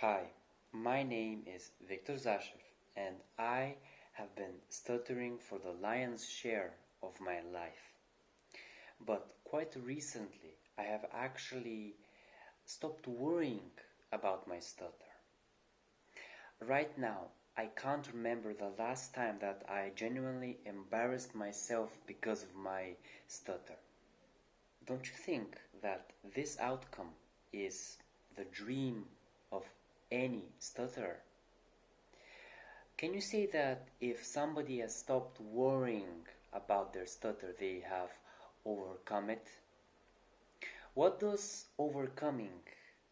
Hi, my name is Viktor Zashev, and I have been stuttering for the lion's share of my life. But quite recently, I have actually stopped worrying about my stutter. Right now, I can't remember the last time that I genuinely embarrassed myself because of my stutter. Don't you think that this outcome is the dream of any stutterer? Can you say that if somebody has stopped worrying about their stutter, they have overcome it? What does overcoming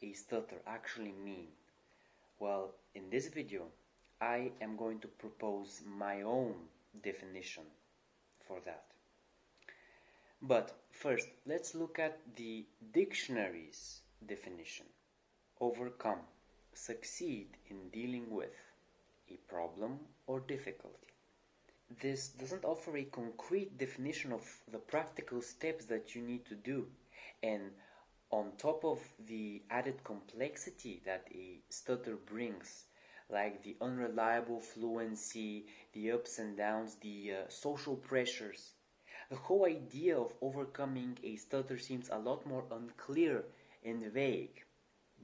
a stutter actually mean? Well, in this video, I am going to propose my own definition for that. But first, let's look at the dictionary's definition. Overcome, succeed in dealing with a problem or difficulty. This doesn't offer a concrete definition of the practical steps that you need to do, and on top of the added complexity that a stutter brings, like the unreliable fluency, the ups and downs, the social pressures, the whole idea of overcoming a stutter seems a lot more unclear and vague.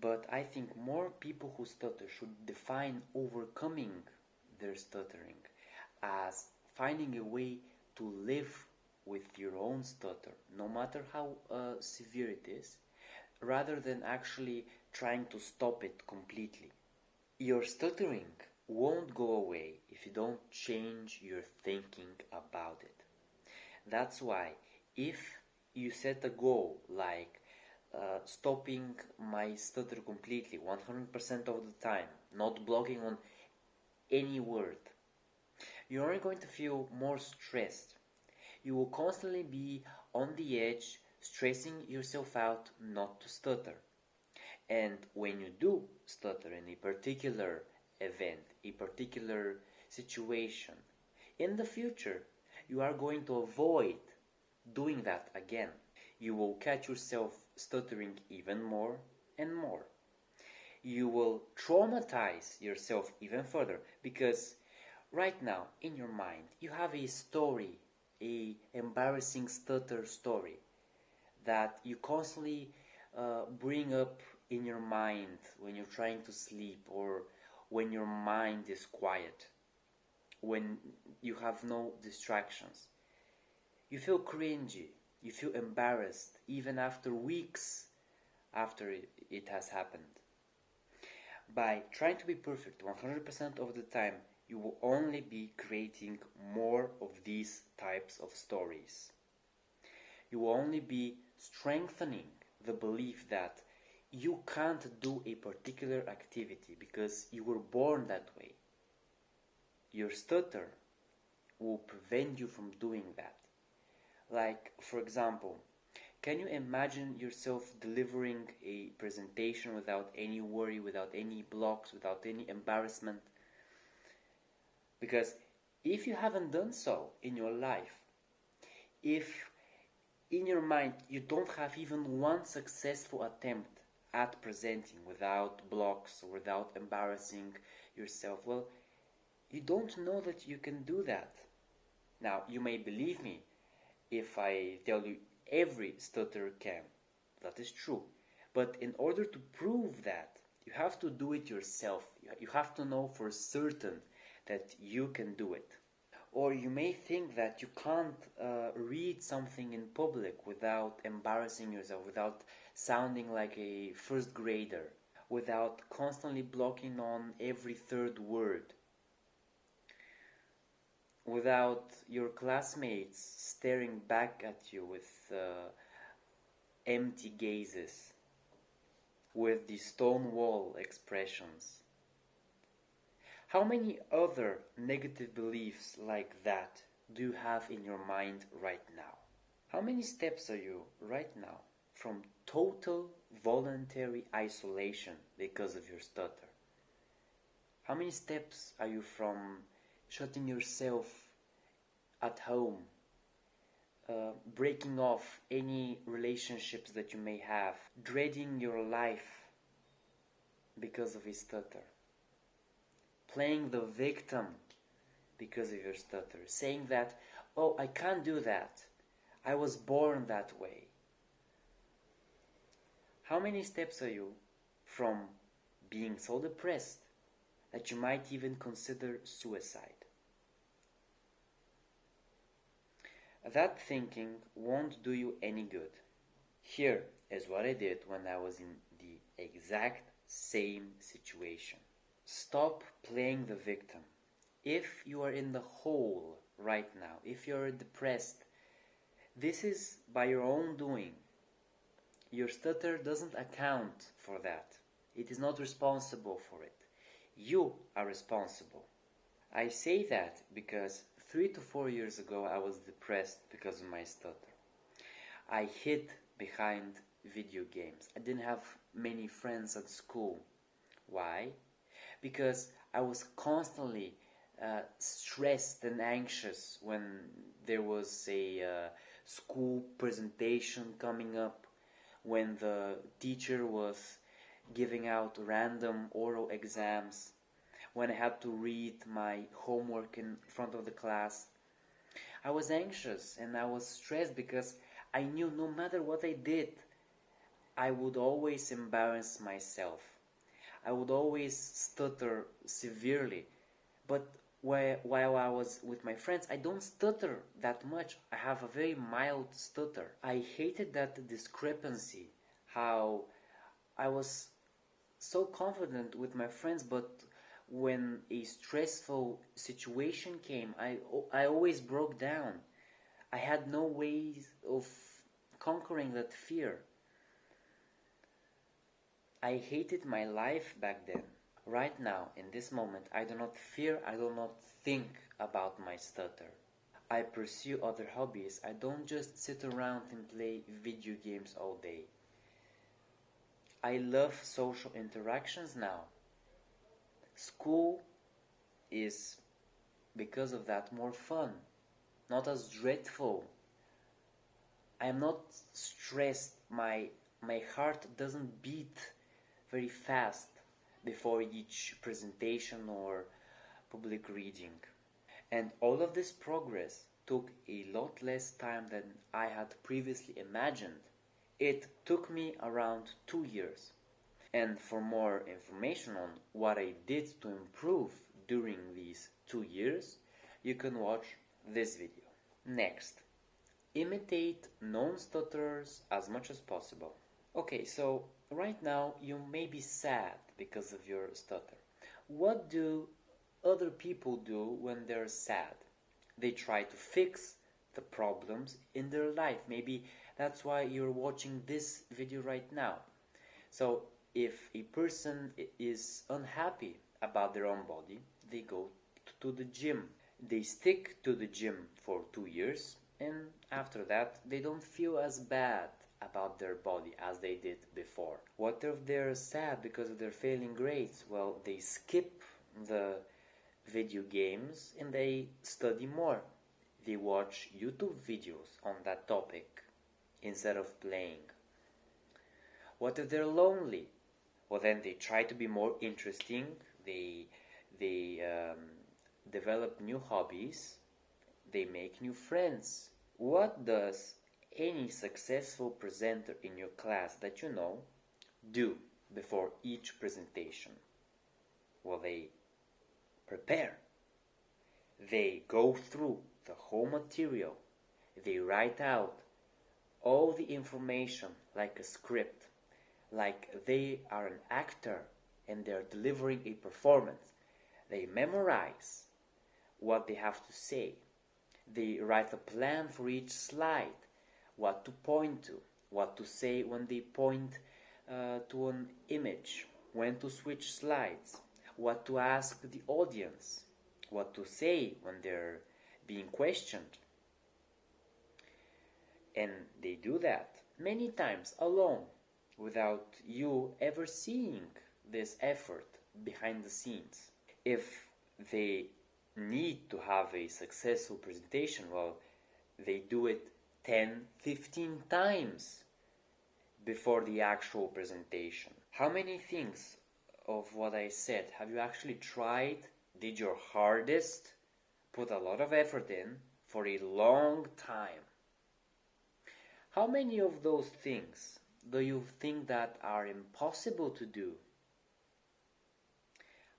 But I think more people who stutter should define overcoming their stuttering as finding a way to live with your own stutter, no matter how severe it is, rather than actually trying to stop it completely. Your stuttering won't go away if you don't change your thinking about it. That's why if you set a goal like stopping my stutter completely 100% of the time, not blocking on any word, you are going to feel more stressed. You will constantly be on the edge, stressing yourself out not to stutter. And when you do stutter in a particular event, a particular situation, in the future, you are going to avoid doing that again. You will catch yourself stuttering even more and more. You will traumatize yourself even further because right now in your mind you have a story, a embarrassing stutter story that you constantly bring up in your mind when you're trying to sleep or when your mind is quiet, when you have no distractions. You feel cringy, you feel embarrassed even after weeks after it has happened. By trying to be perfect 100% of the time, you will only be creating more of these types of stories. You will only be strengthening the belief that you can't do a particular activity because you were born that way. Your stutter will prevent you from doing that. Like, for example, can you imagine yourself delivering a presentation without any worry, without any blocks, without any embarrassment? Because if you haven't done so in your life, if in your mind you don't have even one successful attempt at presenting without blocks or without embarrassing yourself, well, you don't know that you can do that. Now, you may believe me if I tell you every stutterer can. That is true. But in order to prove that, you have to do it yourself. You have to know for certain that you can do it. Or you may think that you can't read something in public without embarrassing yourself, without sounding like a first grader, without constantly blocking on every third word, without your classmates staring back at you with empty gazes, with the stonewall expressions. How many other negative beliefs like that do you have in your mind right now? How many steps are you right now from total voluntary isolation because of your stutter? How many steps are you from shutting yourself at home, breaking off any relationships that you may have, dreading your life because of a stutter, playing the victim because of your stutter, saying that, oh, I can't do that, I was born that way. How many steps are you from being so depressed that you might even consider suicide? That thinking won't do you any good. Here is what I did when I was in the exact same situation. Stop playing the victim. If you are in the hole right now, if you're depressed, this is by your own doing. Your stutter doesn't account for that. It is not responsible for it. You are responsible. I say that because 3 to 4 years ago I was depressed because of my stutter. I hid behind video games. I didn't have many friends at school. Why? Because I was constantly stressed and anxious when there was a school presentation coming up, when the teacher was giving out random oral exams, when I had to read my homework in front of the class. I was anxious and I was stressed because I knew no matter what I did, I would always embarrass myself. I would always stutter severely. But while I was with my friends, I don't stutter that much. I have a very mild stutter. I hated that discrepancy, how I was so confident with my friends, but when a stressful situation came, I always broke down. I had no ways of conquering that fear. I hated my life back then. Right now, in this moment, I do not fear, I do not think about my stutter. I pursue other hobbies. I don't just sit around and play video games all day. I love social interactions now. School is, because of that, more fun, not as dreadful. I am not stressed. My heart doesn't beat very fast before each presentation or public reading. And all of this progress took a lot less time than I had previously imagined. It took me around 2 years. And for more information on what I did to improve during these 2 years, you can watch this video. Next, imitate non-stutterers as much as possible. Okay, so right now you may be sad because of your stutter. What do other people do when they're sad? They try to fix the problems in their life. Maybe that's why you're watching this video right now. So if a person is unhappy about their own body, they go to the gym. They stick to the gym for 2 years, and after that they don't feel as bad about their body as they did before. What if they're sad because of their failing grades? Well, they skip the video games and they study more. They watch YouTube videos on that topic instead of playing. What if they're lonely? Well, then they try to be more interesting. They develop new hobbies. They make new friends. What does any successful presenter in your class that you know do before each presentation? Well, they prepare. They go through the whole material. They write out all the information like a script, like they are an actor and they're delivering a performance. They memorize what they have to say. They write a plan for each slide, what to point to, what to say when they point to an image, when to switch slides, what to ask the audience, what to say when they're being questioned. And they do that many times alone, without you ever seeing this effort behind the scenes. If they need to have a successful presentation, well, they do it 10, 15 times before the actual presentation. How many things of what I said? Have you actually tried, did your hardest, put a lot of effort in for a long time? How many of those things do you think that are impossible to do?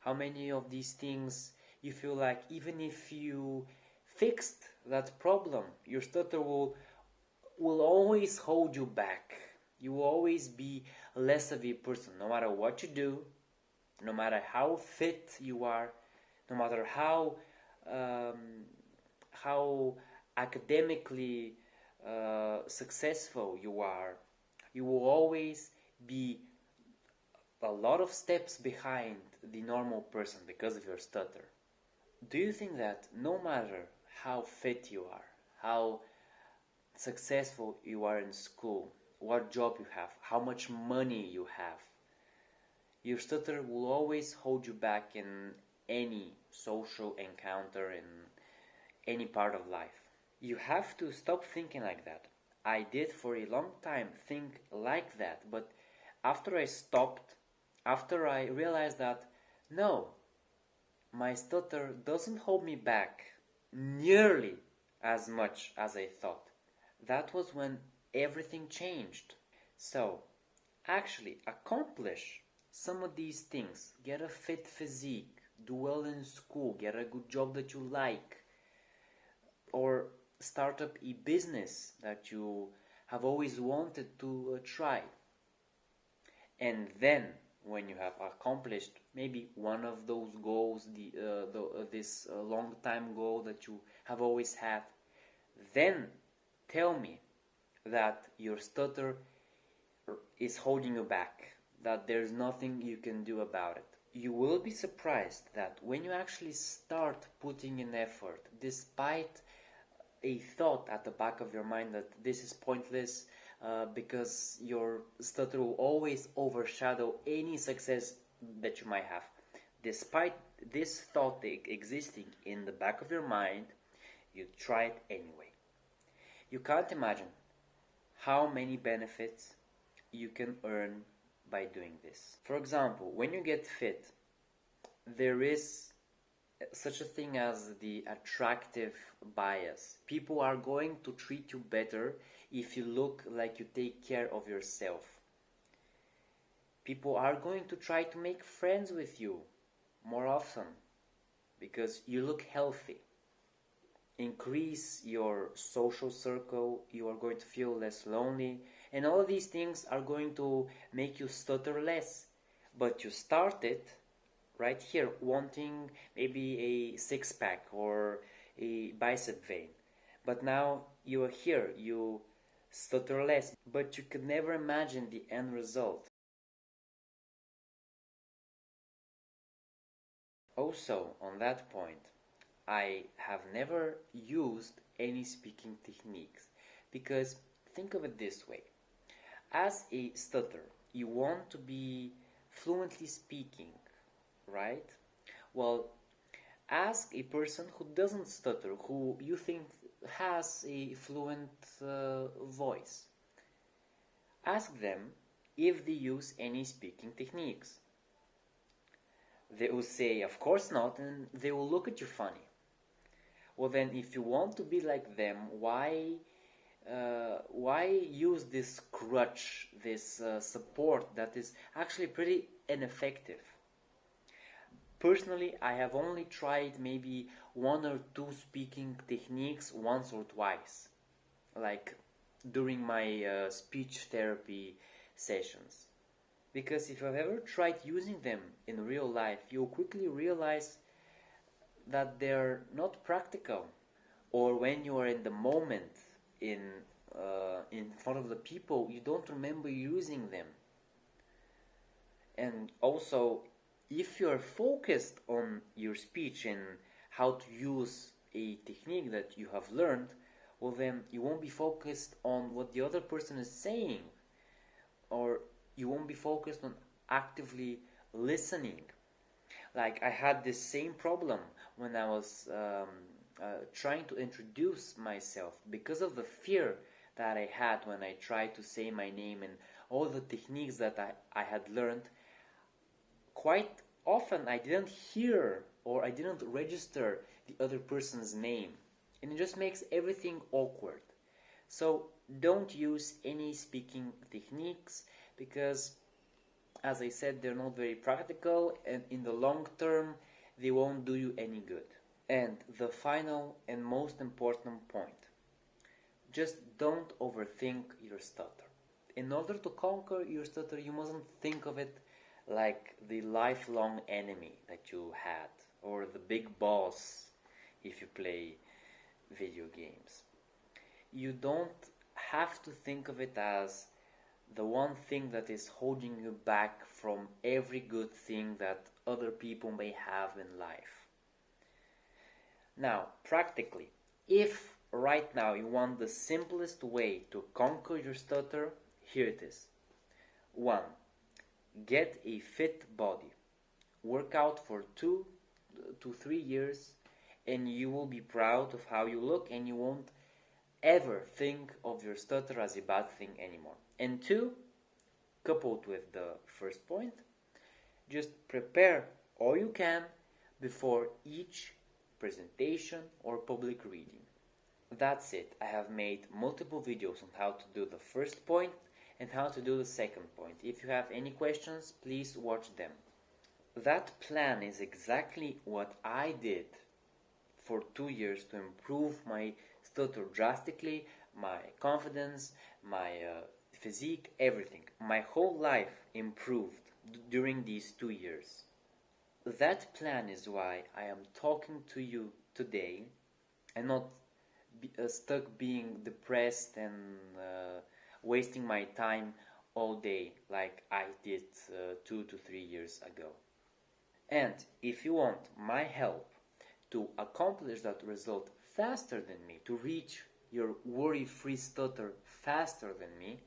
How many of these things you feel like even if you fixed that problem, your stutter will always hold you back. You will always be less of a person, no matter what you do, no matter how fit you are, no matter how academically successful you are. You will always be a lot of steps behind the normal person because of your stutter. Do you think that no matter how fit you are, how successful you are in school, what job you have, how much money you have, your stutter will always hold you back in any social encounter in any part of life? You have to stop thinking like that. I did for a long time think like that, but after I stopped, after I realized that no, my stutter doesn't hold me back nearly as much as I thought. That was when everything changed. So, actually accomplish some of these things. Get a fit physique, do well in school, get a good job that you like, or start up a business that you have always wanted to try. And then, when you have accomplished maybe one of those goals, this long time goal that you have always had, then tell me that your stutter is holding you back, that there's nothing you can do about it. You will be surprised that when you actually start putting in effort, despite a thought at the back of your mind that this is pointless, because your stutter will always overshadow any success that you might have. Despite this thought existing in the back of your mind, you try it anyway. You can't imagine how many benefits you can earn by doing this. For example, when you get fit, there is such a thing as the attractive bias. People are going to treat you better if you look like you take care of yourself. People are going to try to make friends with you more often because you look healthy. Increase your social circle, you are going to feel less lonely, and all of these things are going to make you stutter less. But you started right here wanting maybe a six-pack or a bicep vein. But now you are here, you stutter less, but you could never imagine the end result. Also, on that point, I have never used any speaking techniques because think of it this way. As a stutter, you want to be fluently speaking, right? Well, ask a person who doesn't stutter, who you think has a fluent voice. Ask them if they use any speaking techniques. They will say, of course not, and they will look at you funny. Well then, if you want to be like them, why use this crutch, this support that is actually pretty ineffective? Personally, I have only tried maybe one or two speaking techniques once or twice, like during my speech therapy sessions. Because if you've ever tried using them in real life, you'll quickly realize that they're not practical. Or when you are in the moment, in front of the people, you don't remember using them. And also, if you're focused on your speech and how to use a technique that you have learned, well then you won't be focused on what the other person is saying, or you won't be focused on actively listening. Like I had this same problem when I was trying to introduce myself because of the fear that I had when I tried to say my name and all the techniques that I had learned. quite often I didn't hear or I didn't register the other person's name, and it just makes everything awkward. So don't use any speaking techniques because, as I said, they're not very practical, and in the long term they won't do you any good. And the final and most important point, just don't overthink your stutter. In order to conquer your stutter, you mustn't think of it like the lifelong enemy that you had, or the big boss if you play video games. You don't have to think of it as the one thing that is holding you back from every good thing that other people may have in life. Now, practically, if right now you want the simplest way to conquer your stutter, here it is. 1. Get a fit body. Work out for 2 to 3 years and you will be proud of how you look and you won't ever think of your stutter as a bad thing anymore. And 2, coupled with the first point, just prepare all you can before each presentation or public reading. That's it. I have made multiple videos on how to do the first point and how to do the second point. If you have any questions, please watch them. That plan is exactly what I did for 2 years to improve my stutter drastically, my confidence, my physique, everything. My whole life improved during these 2 years. That plan is why I am talking to you today and not stuck being depressed and wasting my time all day like I did 2 to 3 years ago. And if you want my help to accomplish that result faster than me, to reach your worry-free stutter faster than me,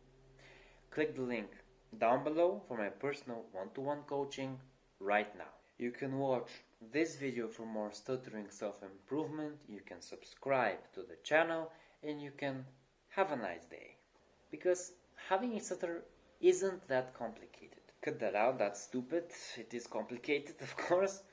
click the link down below for my personal one-to-one coaching right now. You can watch this video for more stuttering self-improvement, you can subscribe to the channel, and you can have a nice day. Because having a stutter isn't that complicated. Cut that out, that's stupid. It is complicated, of course.